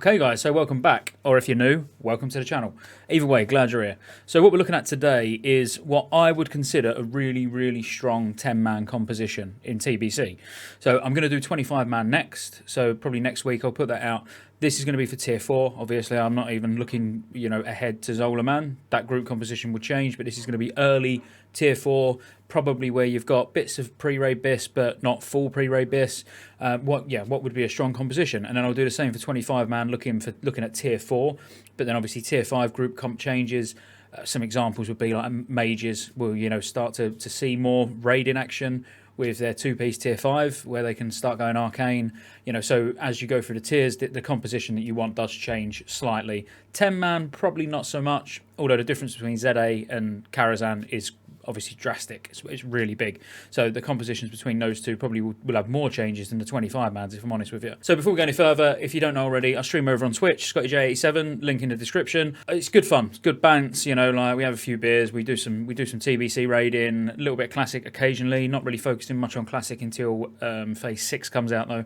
Okay guys, so welcome back, or if you're new, welcome to the channel. Either way, glad you're here. So what we're looking at today is what I would consider a really strong 10-man composition in TBC. So I'm going to do 25-man next, so probably next week I'll put that out. This is going to be for tier 4. Obviously, I'm not even looking, ahead to Zola Man. That group composition will change, but this is going to be early tier 4, probably where you've got bits of pre-raid bis, but not full pre-raid bis. What would be a strong composition? And then I'll do the same for 25-man, looking at tier 4, but then obviously tier 5 group comp changes. Some examples would be like mages will, start to see more raid in action with their two-piece tier 5, where they can start going arcane. So as you go through the tiers, the composition that you want does change slightly. 10-man, probably not so much, although the difference between ZA and Karazhan is obviously drastic. It's really big. So the compositions between those two probably will have more changes than the 25-mans, if I'm honest with you. So before we go any further, if you don't know already, I stream over on Twitch, Scottejaye87, link in the description. It's good fun, it's good bounce, like we have a few beers, we do some TBC raiding, a little bit of Classic occasionally, not really focusing much on Classic until phase 6 comes out though.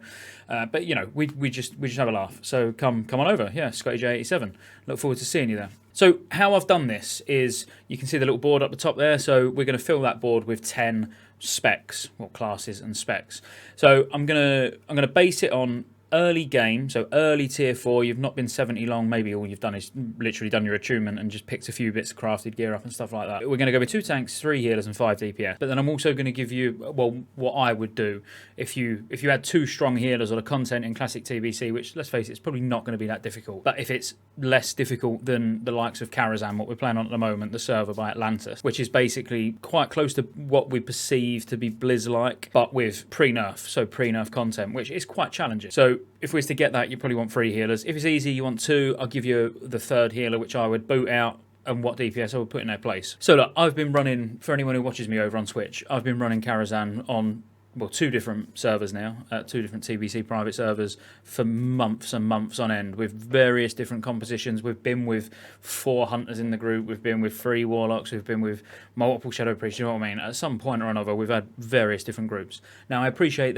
But we just have a laugh. So come on over, yeah, Scottejaye87. Look forward to seeing you there. So how I've done this is, you can see the little board up the top there. So we're going to fill that board with 10 specs, or classes and specs. So I'm gonna base it on early game, so early tier 4. You've not been 70 long. Maybe all you've done is literally done your attunement and just picked a few bits of crafted gear up and stuff like that. We're going to go with 2 tanks, 3 healers and 5 DPS. But then I'm also going to give you, well, what I would do if you had 2 strong healers or the content in Classic TBC, which, let's face it, it's probably not going to be that difficult. But if it's less difficult than the likes of Karazhan, what we're playing on at the moment, the server by Atlantis, which is basically quite close to what we perceive to be Blizz-like, but with pre-nerf, so pre-nerf content, which is quite challenging. So if we was to get that, you probably want 3 healers. If it's easy, you want 2. I'll give you the 3rd healer, which I would boot out, and what DPS I would put in their place. So look, I've been running, for anyone who watches me over on Twitch, I've been running Karazhan on, well, 2 different servers now, 2 different TBC private servers for months and months on end, with various different compositions. We've been with 4 hunters in the group, we've been with 3 warlocks, we've been with multiple shadow priests, you know what I mean? At some point or another, we've had various different groups. Now, I appreciate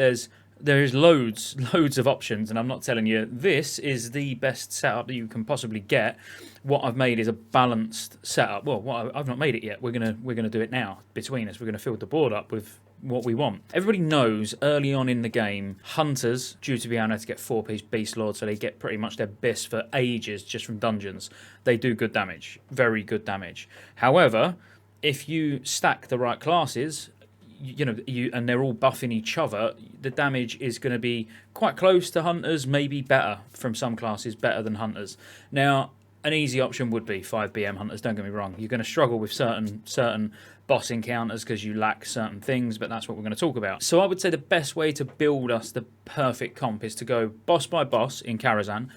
there is loads of options, and I'm not telling you this is the best setup that you can possibly get. What I've made is a balanced setup. Well, I've not made it yet. We're gonna do it now between us. We're gonna fill the board up with what we want. Everybody knows early on in the game, hunters, due to be able to get 4-piece beast lord, so they get pretty much their bis for ages just from dungeons. They do good damage, very good damage. However, if you stack the right classes, and they're all buffing each other, the damage is going to be quite close to hunters, maybe better from some classes, better than hunters. Now, an easy option would be 5 BM hunters, don't get me wrong. You're going to struggle with certain boss encounters because you lack certain things, but that's what we're going to talk about. So I would say the best way to build us the perfect comp is to go boss by boss in Karazhan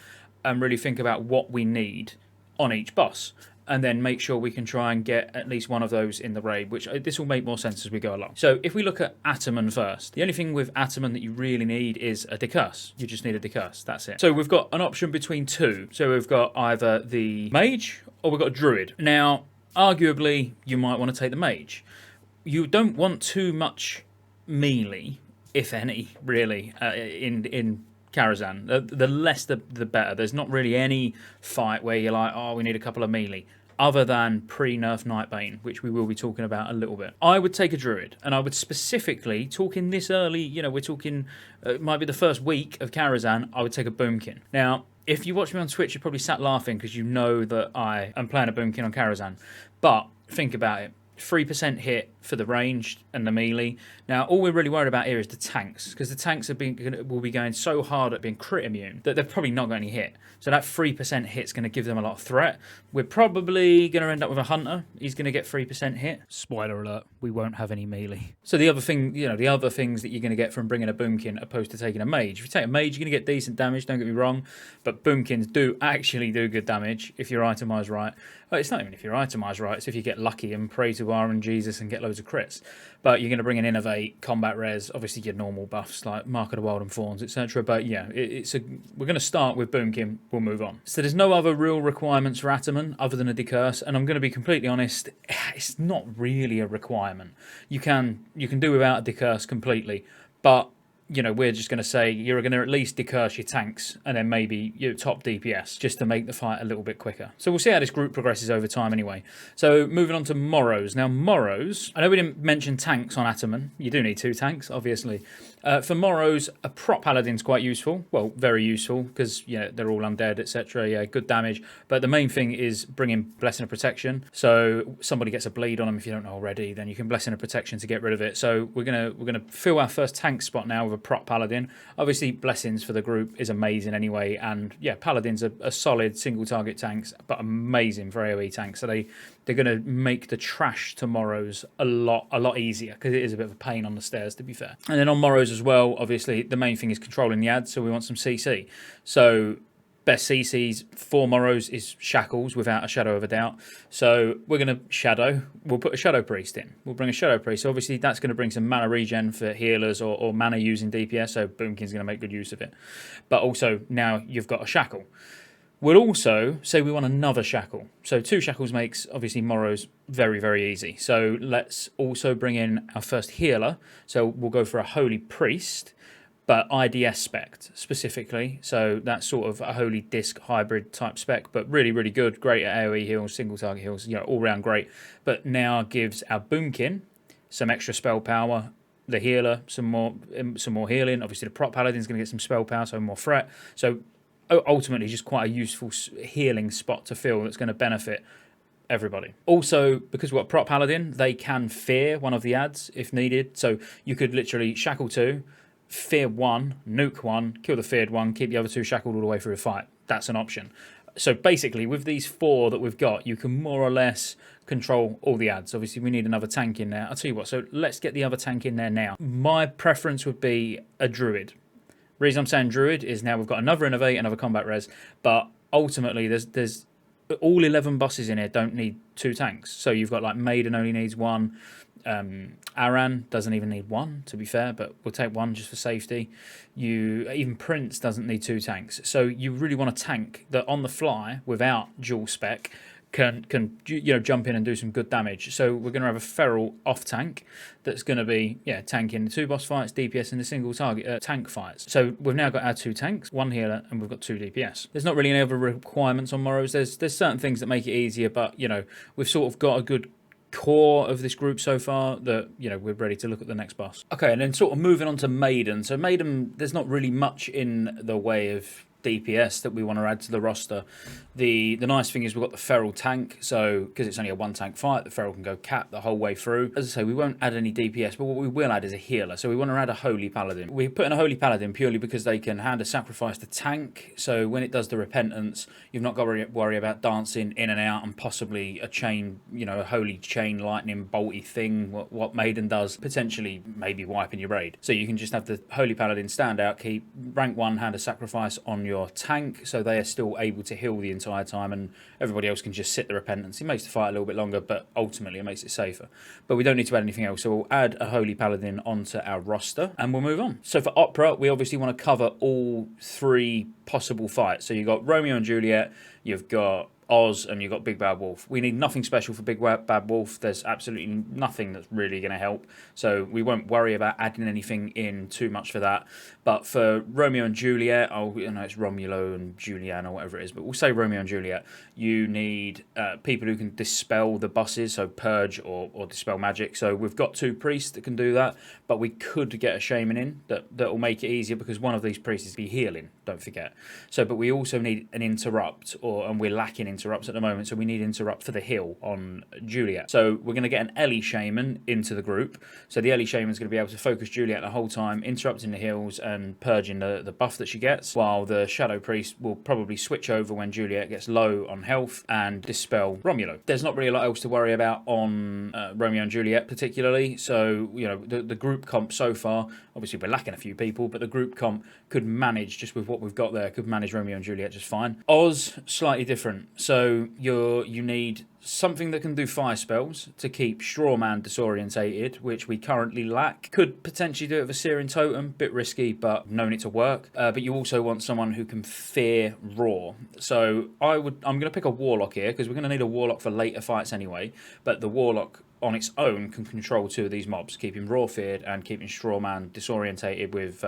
and really think about what we need on each boss, and then make sure we can try and get at least one of those in the raid, which this will make more sense as we go along. So if we look at Ataman first, the only thing with Ataman that you really need is a decurse. You just need a decurse, that's it. So we've got an option between 2. So we've got either the mage or we've got a druid. Now, arguably, you might want to take the mage. You don't want too much melee, if any, really, in Karazhan. The less the better. There's not really any fight where you're like, oh, we need a couple of melee, other than pre-nerf Nightbane, which we will be talking about a little bit. I would take a druid, and I would specifically, talking this early, we're talking, it might be the first week of Karazhan, I would take a boomkin. Now, if you watch me on Twitch, you probably sat laughing because you know that I am playing a boomkin on Karazhan, but think about it. 3% hit for the ranged and the melee. Now, all we're really worried about here is the tanks, because the tanks will be going so hard at being crit immune that they've probably not got any hit. So that 3% hit's going to give them a lot of threat. We're probably going to end up with a hunter. He's going to get 3% hit. Spoiler alert, we won't have any melee. So the other thing, the other things that you're going to get from bringing a boomkin opposed to taking a mage. If you take a mage, you're going to get decent damage, don't get me wrong, but boomkins do actually do good damage if you're itemised right. Well, it's not even if you're itemised right, it's if you get lucky and pray to R and Jesus and get loads of crits. But you're going to bring in Innovate, Combat Res, obviously your normal buffs like Mark of the Wild and Fawns, etc. But yeah, we're going to start with Boomkin, we'll move on. So there's no other real requirements for Ataman other than a decurse, and I'm going to be completely honest, it's not really a requirement. You can do without a decurse completely, but we're just going to say you're going to at least decurse your tanks and then maybe your top DPS just to make the fight a little bit quicker. So we'll see how this group progresses over time anyway. So moving on to Morrows. Now Morrows, I know we didn't mention tanks on Ataman. You do need 2 tanks, obviously. For Morrows, a prop paladin's quite useful. Well, very useful because they're all undead, etc. Yeah, good damage. But the main thing is bringing Blessing of Protection. So somebody gets a bleed on them if you don't know already, then you can Blessing of Protection to get rid of it. So we're gonna fill our first tank spot now with a prop paladin. Obviously, blessings for the group is amazing anyway, and yeah, paladins are solid single target tanks, but amazing for AoE tanks. So they're going to make the trash tomorrow's a lot easier because it is a bit of a pain on the stairs, to be fair. And then on Morrows as well, obviously the main thing is controlling the ads, so we want some CC. So best CCs for Morrows is Shackles, without a shadow of a doubt. So we're going to Shadow. We'll put a Shadow Priest in. We'll bring a Shadow Priest. So obviously that's going to bring some mana regen for healers or mana using DPS, so Boomkin's going to make good use of it. But also now you've got a Shackle. We'll also say we want another Shackle. So 2 Shackles makes, obviously, Morrows very, very easy. So let's also bring in our first healer. So we'll go for a Holy Priest, but IDS spec specifically. So that's sort of a Holy Disc hybrid type spec, but really, really good. Great at AoE heals, single target heals, all round great. But now gives our Boomkin some extra spell power. The healer some more healing. Obviously, the prop paladin's going to get some spell power, so more threat. So ultimately just quite a useful healing spot to fill that's going to benefit everybody. Also, because we've got prop paladin, they can fear one of the ads if needed. So you could literally shackle 2, fear 1, nuke 1, kill the feared 1, keep the other 2 shackled all the way through a fight. That's an option. So basically, with these 4 that we've got, you can more or less control all the ads. Obviously, we need another tank in there. I'll tell you what, so let's get the other tank in there now. My preference would be a druid. Reason I'm saying druid is now we've got another innovate, another combat res, but ultimately there's all 11 bosses in here don't need 2 tanks. So you've got like Maiden only needs 1, Aran doesn't even need 1, to be fair, but we'll take 1 just for safety. Even Prince doesn't need 2 tanks. So you really want a tank that on the fly without dual spec can jump in and do some good damage. So we're going to have a feral off tank that's going to be tanking the 2 boss fights, DPS, and the single target tank fights. So we've now got our 2 tanks, 1 healer, and we've got 2 DPS. There's not really any other requirements on Morrows. There's certain things that make it easier, but we've sort of got a good core of this group so far that we're ready to look at the next boss. Okay, and then sort of moving on to Maiden. So Maiden, there's not really much in the way of DPS that we want to add to the roster. The nice thing is we've got the feral tank, so because it's only a 1 tank fight, the feral can go cat the whole way through. As I say, we won't add any DPS, but what we will add is a healer. So we want to add a Holy Paladin. We put in a Holy Paladin purely because they can hand a sacrifice to tank, so when it does the repentance, you've not got to worry about dancing in and out and possibly a chain, a holy chain lightning bolty thing, what Maiden does, potentially maybe wiping your raid. So you can just have the Holy Paladin stand out, keep rank 1, hand a sacrifice on your tank, so they are still able to heal the entire time and everybody else can just sit the repentance. It makes the fight a little bit longer, but ultimately it makes it safer. But we don't need to add anything else, so we'll add a Holy Paladin onto our roster and we'll move on. So for Opera, we obviously want to cover all 3 possible fights. So you've got Romeo and Juliet, you've got Oz, and you've got Big Bad Wolf. We need nothing special for Big Bad Wolf. There's absolutely nothing that's really going to help, so we won't worry about adding anything in too much for that. But for Romeo and Juliet, it's Romulo and Julian or whatever it is, but we'll say Romeo and Juliet. You need people who can dispel the bosses, so purge or dispel magic. So we've got 2 priests that can do that, but we could get a shaman in that will make it easier because one of these priests is be healing, don't forget. So, but we also need an interrupt, and we're lacking interrupts at the moment, so we need interrupt for the heal on Juliet. So we're going to get an Ellie shaman into the group. So the Ellie shaman is going to be able to focus Juliet the whole time, interrupting the heals and purging the buff that she gets, while the Shadow Priest will probably switch over when Juliet gets low on health and dispel Romulo. There's not really a lot else to worry about on Romeo and Juliet particularly. So the group comp so far, obviously we're lacking a few people, but the group comp could manage just with what we've got there, could manage Romeo and Juliet just fine. Oz, slightly different. So you need something that can do fire spells to keep Strawman disorientated, which we currently lack. Could potentially do it with a Searing Totem, bit risky, but known it to work. But you also want someone who can fear Roar. So I'm going to pick a Warlock here, because we're going to need a Warlock for later fights anyway. But the Warlock on its own can control 2 of these mobs, keeping Roar feared and keeping Strawman disorientated with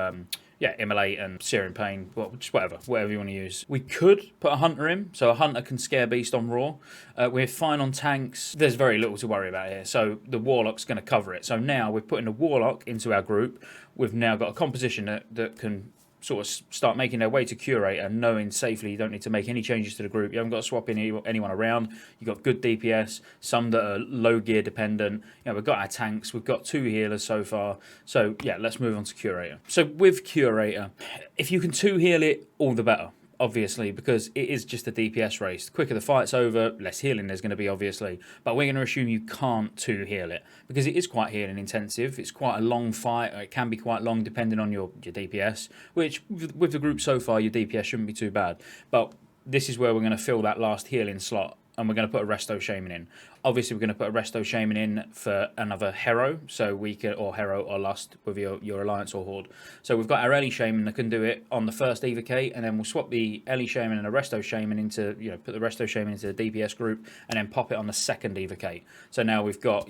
Immolate and Searing Pain, well, just whatever you want to use. We could put a Hunter in, so a Hunter can scare Beast on Raw. We're fine on tanks. There's very little to worry about here, so the Warlock's going to cover it. So now we're putting a Warlock into our group. We've now got a composition that can sort of start making their way to Curator, knowing safely you don't need to make any changes to the group. You haven't got to swap anyone around. You've got good DPS, some that are low gear dependent. We've got our tanks. We've got 2 healers so far. So, yeah, let's move on to Curator. So, with Curator, if you can 2 heal it, all the better. Obviously, because it is just a DPS race. The quicker the fight's over, less healing there's going to be, obviously. But we're going to assume you can't 2 heal it, because it is quite healing intensive. It's quite a long fight. It can be quite long depending on your DPS, which with the group so far, your DPS shouldn't be too bad. But this is where we're going to fill that last healing slot, and we're going to put a Resto Shaman in. Obviously, we're going to put a Resto Shaman in for another Hero, so we can, or Hero or Lust with your Alliance or Horde. So we've got our Ellie Shaman that can do it on the first Evocate, and then we'll swap the Ellie Shaman and a Resto Shaman into, put the Resto Shaman into the DPS group, and then pop it on the second Evocate. So now we've got,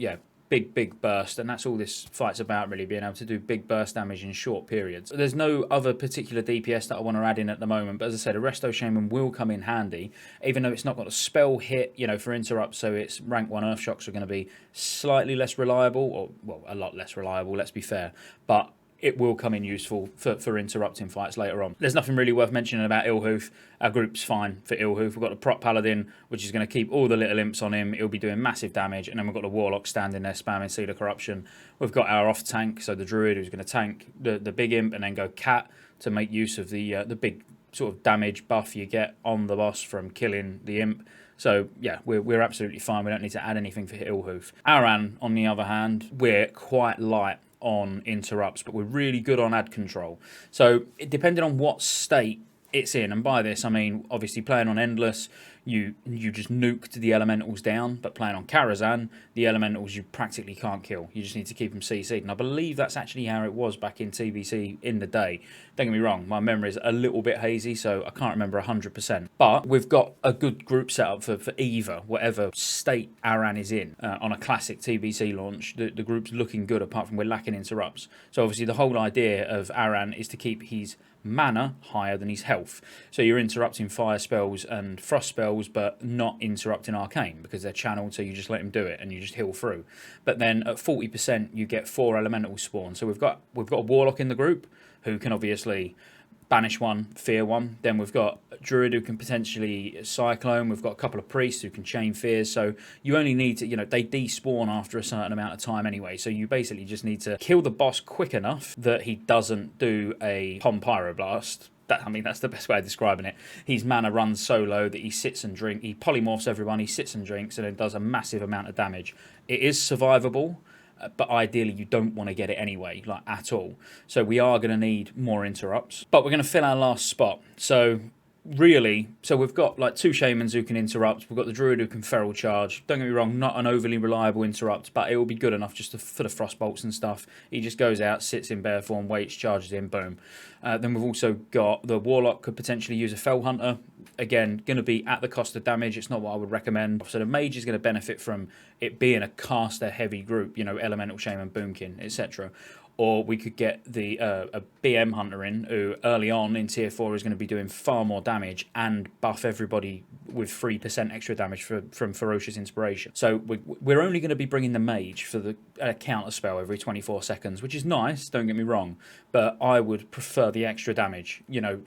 big burst, and that's all this fight's about, really, being able to do big burst damage in short periods. There's no other particular DPS that I want to add in at the moment, but as I said, a Resto Shaman will come in handy, even though it's not got a spell hit, for interrupts, so its rank 1 Earth Shocks are going to be slightly less reliable, or, well, a lot less reliable, let's be fair, but it will come in useful for interrupting fights later on. There's nothing really worth mentioning about Ilhoof. Our group's fine for Ilhoof. We've got the Prot Paladin, which is going to keep all the little imps on him. It'll be doing massive damage. And then we've got the Warlock standing there spamming Seed of Corruption. We've got our off tank, so the Druid, who's going to tank the big imp and then go Cat to make use of the big sort of damage buff you get on the boss from killing the imp. So, yeah, we're absolutely fine. We don't need to add anything for Ilhoof. Aran, on the other hand, we're quite light on interrupts, but we're really good on ad control. So, depending on what state it's in, and by this I mean obviously playing on Endless, you just nuked the elementals down, but playing on Karazhan, the elementals you practically can't kill. You just need to keep them CC'd, and I believe that's actually how it was back in TBC in the day. Don't get me wrong, my memory is a little bit hazy, so I can't remember 100%. But we've got a good group set up for either, whatever state Aran is in. On a classic TBC launch, the group's looking good, apart from we're lacking interrupts. So obviously the whole idea of Aran is to keep his mana higher than his health. So you're interrupting fire spells and frost spells, but not interrupting arcane, because they're channeled, so you just let him do it and you just heal through. But then at 40% you get 4 elemental spawn. So we've got a Warlock in the group who can obviously banish one, fear one. Then we've got a Druid who can potentially Cyclone. We've got a couple of Priests who can chain fears. So you only need to, they despawn after a certain amount of time anyway. So you basically just need to kill the boss quick enough that he doesn't do a Pom Pyroblast. That's the best way of describing it. His mana runs so low that he sits and drinks. He polymorphs everyone, he sits and drinks, and then does a massive amount of damage. It is survivable, but ideally you don't want to get it anyway, like at all. So we are going to need more interrupts, but we're going to fill our last spot. So really, we've got like 2 shamans who can interrupt. We've got the Druid who can feral charge. Don't get me wrong, not an overly reliable interrupt, but it will be good enough just for the frost bolts and stuff. He just goes out, sits in bear form, waits, charges in, boom. Then we've also got the Warlock could potentially use a Fell Hunter. Again, going to be at the cost of damage. It's not what I would recommend. So the Mage is going to benefit from it being a caster heavy group, Elemental Shaman, Boomkin, etc. Or we could get a BM Hunter in, who early on in Tier 4 is going to be doing far more damage and buff everybody with 3% extra damage from Ferocious Inspiration. So we're only going to be bringing the Mage for the counter spell every 24 seconds, which is nice, don't get me wrong, but I would prefer the extra damage.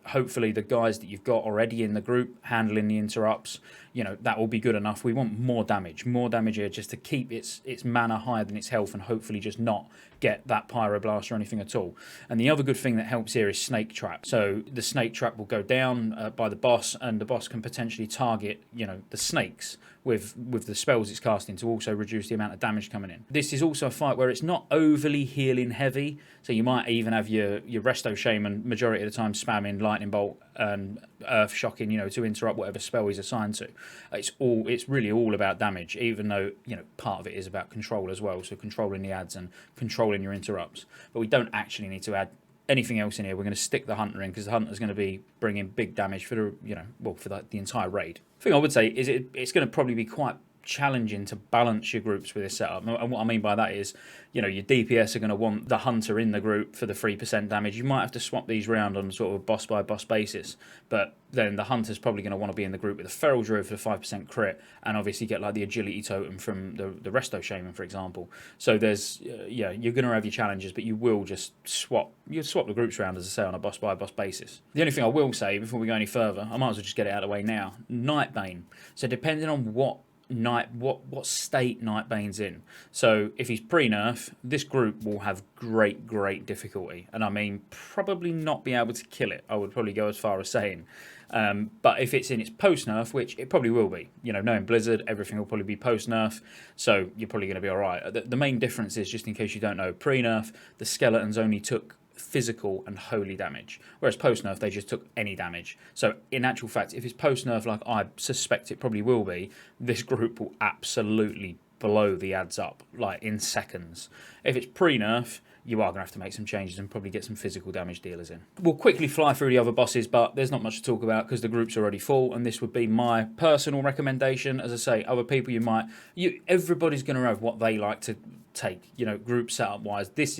Hopefully the guys that you've got already in the group handling the interrupts, that will be good enough. We want more damage here just to keep its mana higher than its health, and hopefully just not get that Pyroblast or anything at all. And the other good thing that helps here is Snake Trap. So the Snake Trap will go down by the boss, and the boss can potentially target, the snakes with the spells it's casting to also reduce the amount of damage coming in. This is also a fight where it's not overly healing heavy, so you might even have your Resto Shaman majority of the time spamming Lightning Bolt and earth shocking, to interrupt whatever spell he's assigned to. It's really all about damage, even though, part of it is about control as well. So controlling the adds and controlling your interrupts. But we don't actually need to add anything else in here. We're going to stick the hunter in because the hunter's going to be bringing big damage for the entire raid. The thing I would say is it's going to probably be quite challenging to balance your groups with this setup. And what I mean by that is, your DPS are going to want the hunter in the group for the 3% damage. You might have to swap these around on sort of a boss by boss basis, but then the hunter's probably going to want to be in the group with the feral druid for the 5% crit, and obviously get like the agility totem from the resto shaman, for example. So there's you're going to have your challenges, but you will just swap the groups around, as I say, on a boss by boss basis. The only thing I will say before we go any further, I might as well just get it out of the way now. Nightbane. So depending on what state Nightbane's in. So if he's pre-nerf, this group will have great difficulty, and I mean probably not be able to kill it. I would probably go as far as saying. But if it's in its post-nerf, which it probably will be, knowing Blizzard, everything will probably be post-nerf, so you're probably going to be alright. The main difference is, just in case you don't know, pre-nerf, the skeletons only took physical and holy damage, whereas post-nerf they just took any damage. So in actual fact, if it's post-nerf like I suspect it probably will be, this group will absolutely blow the adds up like in seconds. If it's pre-nerf, you are going to have to make some changes and probably get some physical damage dealers in. We'll quickly fly through the other bosses, but there's not much to talk about because the group's already full, and this would be my personal recommendation. As I say, other people everybody's going to have what they like to take, group setup wise. This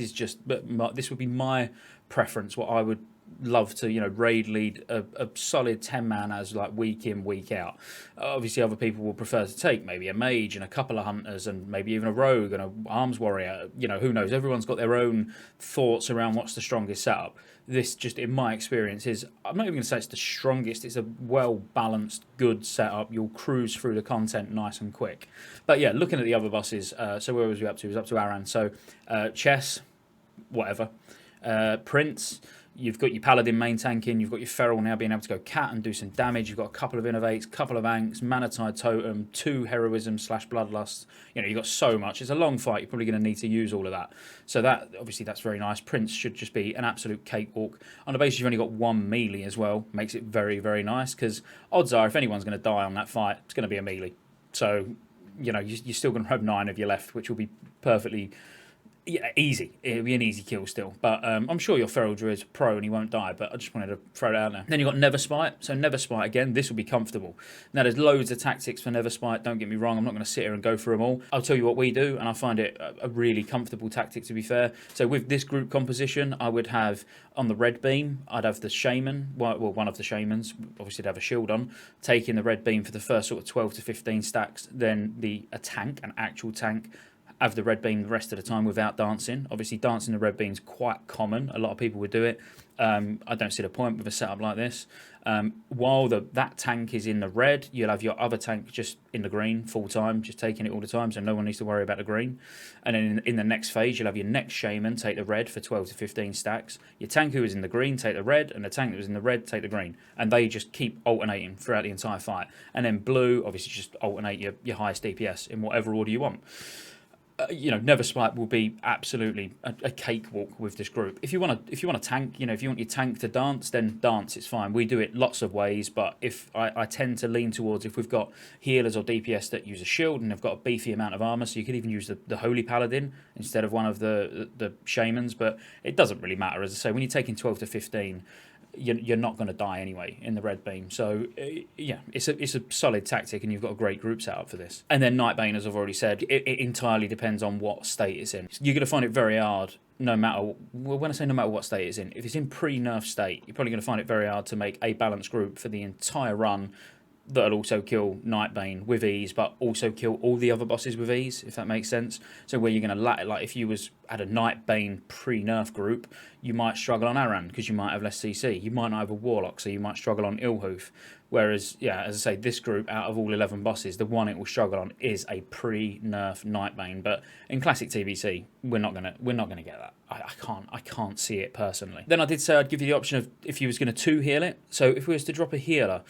would be my preference, what I would love to, raid lead a solid 10-man as like week in, week out. Obviously, other people will prefer to take maybe a mage and a couple of hunters and maybe even a rogue and an arms warrior. Who knows? Everyone's got their own thoughts around what's the strongest setup. This, just in my experience, I'm not even going to say it's the strongest. It's a well-balanced, good setup. You'll cruise through the content nice and quick. But yeah, looking at the other bosses, so where was we up to? It was up to Aran. So chess, whatever. Prince. You've got your Paladin main tanking, you've got your Feral now being able to go Cat and do some damage, you've got a couple of Innovates, couple of Anks, Manatide Totem, 2 Heroism/Bloodlust. You've got so much. It's a long fight, you're probably going to need to use all of that. So that's very nice. Prince should just be an absolute cakewalk. On the basis you've only got 1 melee as well, makes it very, very nice, because odds are if anyone's going to die on that fight, it's going to be a melee. So, you're still going to have 9 of you left, which will be perfectly... Yeah, easy. It'll be an easy kill still. But I'm sure your Feral Druid's pro and he won't die, but I just wanted to throw it out there. Then you've got Neverspite. So Neverspite, again, this will be comfortable. Now, there's loads of tactics for Neverspite. Don't get me wrong. I'm not going to sit here and go through them all. I'll tell you what we do, and I find it a really comfortable tactic, to be fair. So with this group composition, I would have, on the red beam, I'd have the Shaman, well, one of the Shamans, obviously they'd have a shield on, taking the red beam for the first sort of 12 to 15 stacks, then a tank, an actual tank, have the red beam the rest of the time without dancing. Obviously, dancing the red beam is quite common. A lot of people would do it. I don't see the point with a setup like this. While that tank is in the red, you'll have your other tank just in the green full time, just taking it all the time, so no one needs to worry about the green. And then in the next phase, you'll have your next Shaman take the red for 12 to 15 stacks. Your tank who is in the green take the red, and the tank that was in the red take the green. And they just keep alternating throughout the entire fight. And then blue, obviously, just alternate your highest DPS in whatever order you want. Neverspite will be absolutely a cakewalk with this group. If you want to tank, if you want your tank to dance, then dance. It's fine. We do it lots of ways, but if I tend to lean towards if we've got healers or DPS that use a shield and they've got a beefy amount of armor, so you could even use the Holy Paladin instead of one of the Shamans. But it doesn't really matter, as I say. When you're taking 12 to 15. You're not going to die anyway in the red beam. So, yeah, it's a solid tactic, and you've got a great group set up for this. And then Nightbane, as I've already said, it entirely depends on what state it's in. You're going to find it very hard, no matter what state it's in. If it's in pre-nerf state, you're probably going to find it very hard to make a balanced group for the entire run that'll also kill Nightbane with ease, but also kill all the other bosses with ease, if that makes sense. So where you're going to like if you had a Nightbane pre-nerf group, you might struggle on Aran because you might have less CC. You might not have a Warlock, so you might struggle on Ilhoof. Whereas, yeah, as I say, this group, out of all 11 bosses, the one it will struggle on is a pre-nerf Nightbane. But in Classic TBC, we're not gonna get that. I can't see it personally. Then I did say I'd give you the option of if you was going to 2-heal it. So if we was to drop a healer,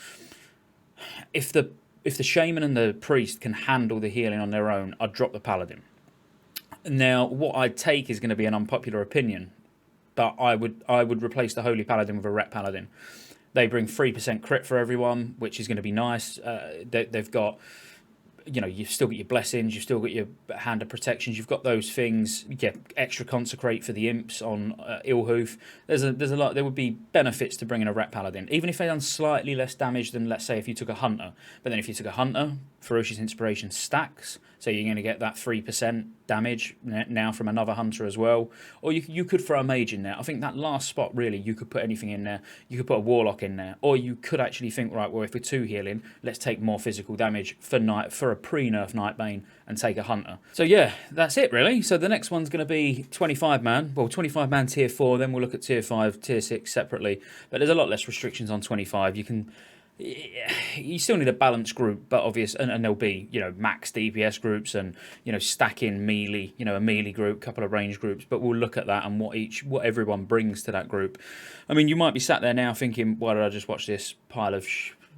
if the Shaman and the Priest can handle the healing on their own, I'd drop the Paladin. Now, what I'd take is going to be an unpopular opinion, but I would replace the Holy Paladin with a Ret Paladin. They bring 3% crit for everyone, which is going to be nice. They've got, you know, you've still got your blessings, you've still got your hand of protections, you've got those things. You get extra consecrate for the imps on Illhoof. There's a lot. There would be benefits to bringing a ret paladin, even if they done slightly less damage than, let's say, if you took a hunter. But then if you took a hunter, ferocious inspiration stacks, so you're going to get that 3% damage now from another hunter as well. Or you could throw a mage in there. I think that last spot, really, you could put anything in there. You could put a warlock in there, or you could actually think, right, well, if we're 2 healing, let's take more physical damage for a pre-nerf Nightbane and take a hunter. So yeah, that's it really. So the next one's going to be 25 man. Well, 25 man tier 4, then we'll look at tier 5, tier 6 separately. But there's a lot less restrictions on 25. You still need a balanced group, but obvious, and there'll be, you know, max DPS groups and, you know, stacking melee, you know, a melee group, couple of range groups. But we'll look at that and what everyone brings to that group. I mean, you might be sat there now thinking, why did I just watch this pile of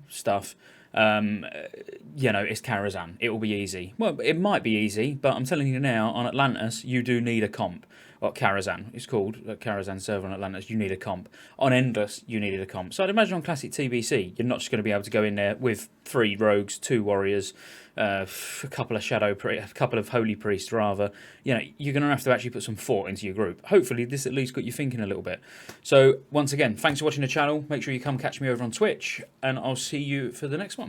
stuff? You know, it's Karazhan. It will be easy. Well, it might be easy, but I'm telling you now, on Atlantis, you do need a comp. What Karazhan it's called, Karazhan server on Atlantis, you need a comp. On Endless, you needed a comp. So I'd imagine on Classic TBC, you're not just going to be able to go in there with 3 rogues, 2 warriors, a couple of holy priests rather. You know, you're going to have to actually put some thought into your group. Hopefully this at least got you thinking a little bit. So once again, thanks for watching the channel. Make sure you come catch me over on Twitch, and I'll see you for the next one.